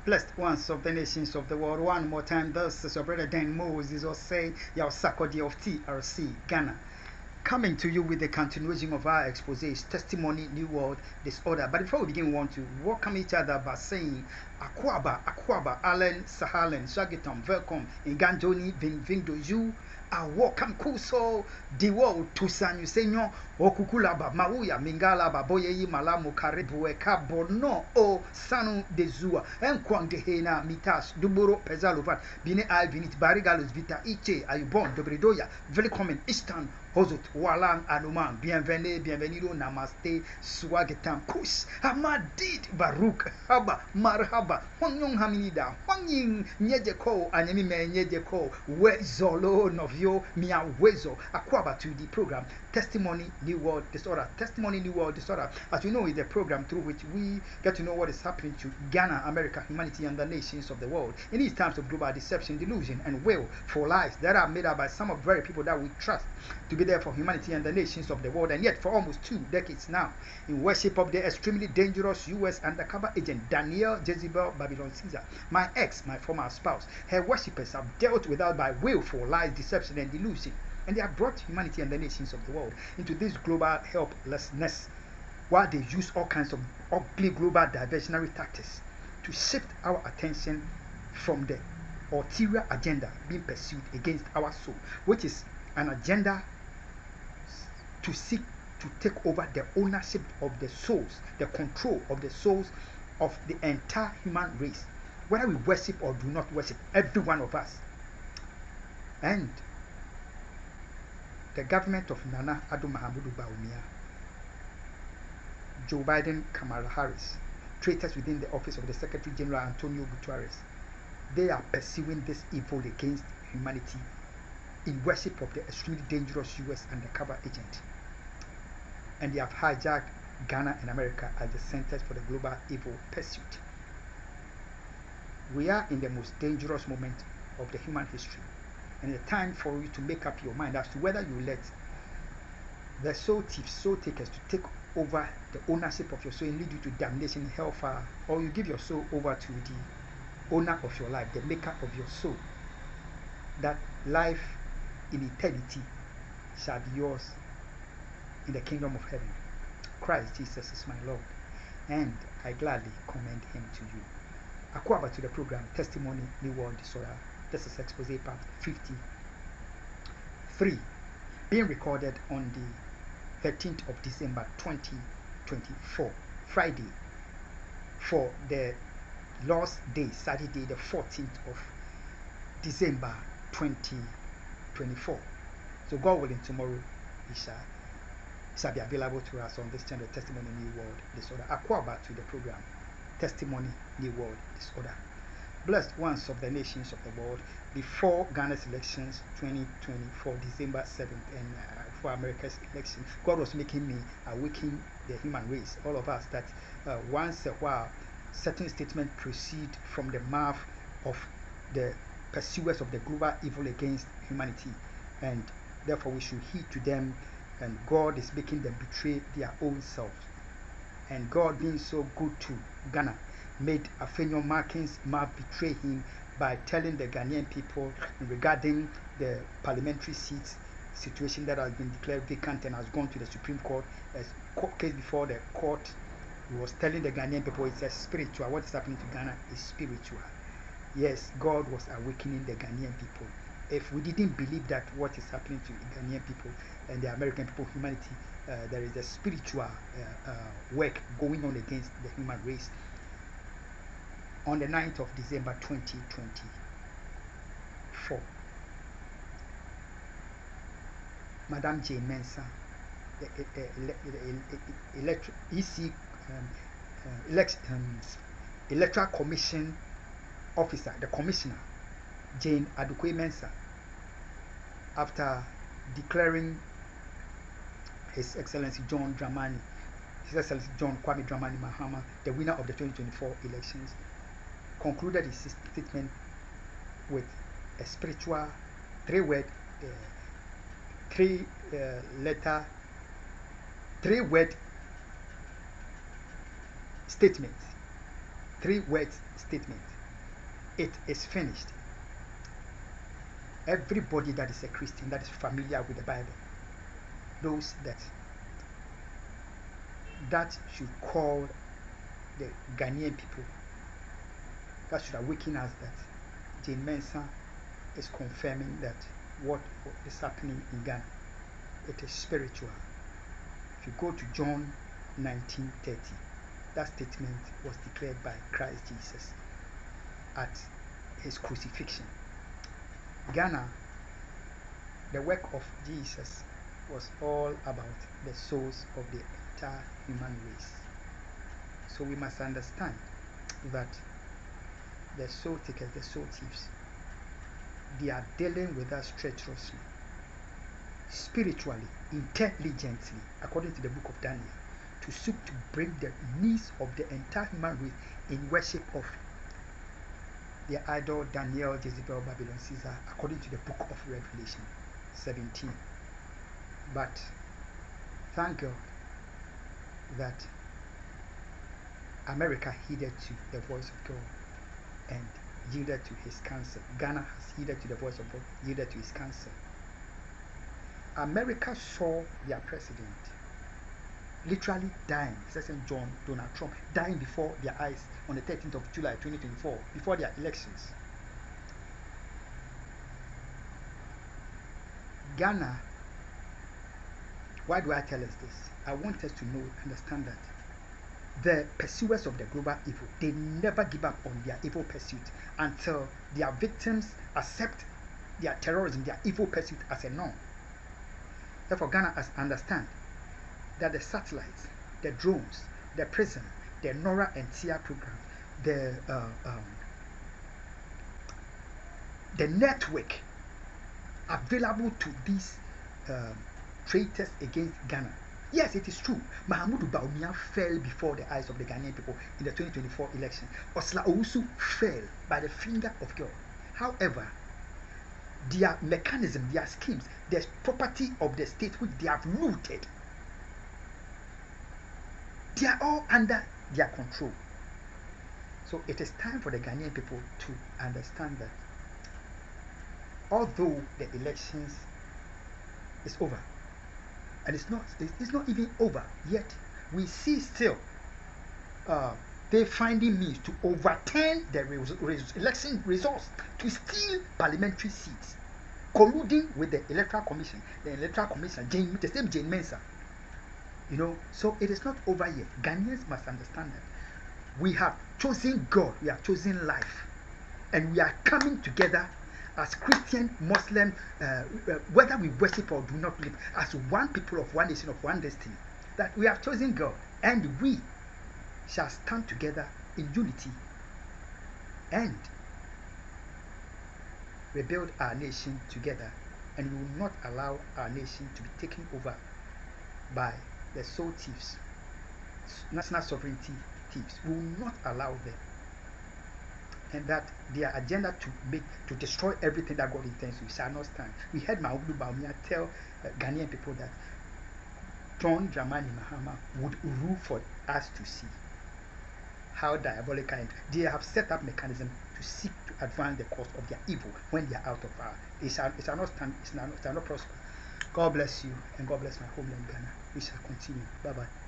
Blessed ones of the nations of the world, one more time, this is your brother Dan Moses, or say, your Sakodi of TRC, Ghana. Coming to you with the continuation of our exposes, Testimony, New World, Disorder. But before we begin, we want to welcome each other by saying, Akwaba, Allen, Sahalen, Shagitam, welcome, Inganjoni, Vinvindo, you are welcome, Kuso, the world, Tusan, Senor, Okukulaba, Mauya, Mingalaba, Boye, Malamu, Karibu, Bono, O, Sanu, de Zua, Enquang de Hena, Mitas, Duburo, Pezalovat, Bine Al, Vinit, Barigalus, Vita, Iche, Ayubon, Dobridoya, Velikomen, Istan, Hozut, Walang, Anuman, bienvenido, namaste, swagetam, kus, hamadid, baruk, haba, marhaba, Hwanyong haminida, Hwanying, nyejeko, anyemime, nyejeko, wezolo, novio, mia wezo, akwaba to the program, Testimony, New World, Disorder. Testimony, New World, Disorder. As you know, is a program through which we get to know what is happening to Ghana, America, humanity, and the nations of the world. In these times of global deception, delusion, and will for lies that are made up by some of the very people that we trust to be there for humanity and the nations of the world, and yet for almost 2 decades now, in worship of the extremely dangerous U.S. undercover agent Daniel Jezebel Babylon Caesar, my ex, my former spouse. Her worshippers have dealt with us by willful lies, deception, and delusion, and they have brought humanity and the nations of the world into this global helplessness, while they use all kinds of ugly global diversionary tactics to shift our attention from the ulterior agenda being pursued against our soul, which is an agenda to seek to take over the ownership of the souls, the control of the souls of the entire human race, whether we worship or do not worship, every one of us. And the government of Nana Addo Mahamudu Bawumia, Joe Biden, Kamala Harris, traitors within the office of the Secretary General Antonio Guterres, they are pursuing this evil against humanity in worship of the extremely dangerous U.S. undercover agent. And they have hijacked Ghana and America as the centers for the global evil pursuit. We are in the most dangerous moment of the human history, and it's time for you to make up your mind as to whether you let the soul thieves, soul takers to take over the ownership of your soul and lead you to damnation in hellfire, or you give your soul over to the owner of your life, the maker of your soul, that life in eternity shall be yours in the kingdom of heaven. Christ Jesus is my Lord, and I gladly commend him to you. Akwaba to the program Testimony, New World, Disorder. This is Expose Part 53, being recorded on the 13th of December 2024, Friday, for the Lord's Day, Saturday, the 14th of December 2024. So God willing, tomorrow it shall be available to us on this channel, Testimony, New World, Disorder. Akwaba to the program Testimony, New World, Disorder. Blessed ones of the nations of the world, before Ghana's elections 2024 December 7th, and for America's election, God was making me awaken the human race, all of us, that once a while certain statements proceed from the mouth of the pursuers of the global evil against humanity, and therefore we should heed to them, and God is making them betray their own selves. And God, being so good to Ghana, made Afenyo Markin's mouth betray him by telling the Ghanaian people regarding the parliamentary seats situation that has been declared vacant and has gone to the Supreme Court as case before the court. He was telling the Ghanaian people it's a spiritual. What is happening to Ghana is spiritual. Yes, God was awakening the Ghanaian people. If we didn't believe that what is happening to the Ghanaian people and the American people, humanity, there is a spiritual work going on against the human race. On the 9th of December 2024, Madam Jane Mensah, the Electoral Commission officer, the commissioner, Jane Adukwe Mensah, after declaring His Excellency John Kwame Dramani Mahama the winner of the 2024 elections, concluded his statement with a spiritual three-word statement 3 word statement. It is finished. Everybody that is a Christian, that is familiar with the Bible, knows that should call the Ghanaian people, that should awaken us that Jane Mensah is confirming that what is happening in Ghana, it is spiritual. If you go to John 19:30, that statement was declared by Christ Jesus at his crucifixion. Ghana, the work of Jesus was all about the souls of the entire human race. So we must understand that the soul takers, the soul thieves, they are dealing with us treacherously, spiritually, intelligently, according to the book of Daniel, to seek to bring the needs of the entire human race in worship of their idol Daniel, Jezebel, Babylon, Caesar, according to the book of Revelation 17. But thank God that America heeded to the voice of God and yielded to his counsel. Ghana has heeded to the voice of God, yielded to his counsel. America saw their president literally dying, President Donald Trump, dying before their eyes on the 13th of July 2024, before their elections. Ghana, why do I tell us this? I want us to know, understand that the pursuers of the global evil, they never give up on their evil pursuit until their victims accept their terrorism, their evil pursuit as a norm. Therefore, Ghana has understand that the satellites, the drones, the PRISM, the NORA and TIA program, the network available to these traitors against Ghana. Yes, it is true. Mahamudu Bawumia fell before the eyes of the Ghanaian people in the 2024 election. Osla Owusu fell by the finger of God. However, their mechanism, their schemes, the property of the state which they have looted, they are all under their control. So it is time for the Ghanaian people to understand that although the elections is over, and it's not even over yet, we see still they finding means to overturn the election results, to steal parliamentary seats, colluding with the electoral commission, the same Jane Mensah. So it is not over yet. Ghanaians must understand that we have chosen God, we have chosen life, and we are coming together as Christian, Muslim, whether we worship or do not believe, as one people of one nation, of one destiny, that we have chosen God, and we shall stand together in unity and rebuild our nation together, and we will not allow our nation to be taken over by the soul thieves, national sovereignty thieves. We will not allow them. And that their agenda to destroy everything that God intends, we shall not stand. We heard Mahamudu Bawumia tell Ghanaian people that John Dramani Mahama would rule for us to see. How diabolical, and they have set up mechanism to seek to advance the cause of their evil when they are out of power. It shall not stand, it shall not prosper. God bless you, and God bless my homeland Ghana. We shall continue. Bye bye.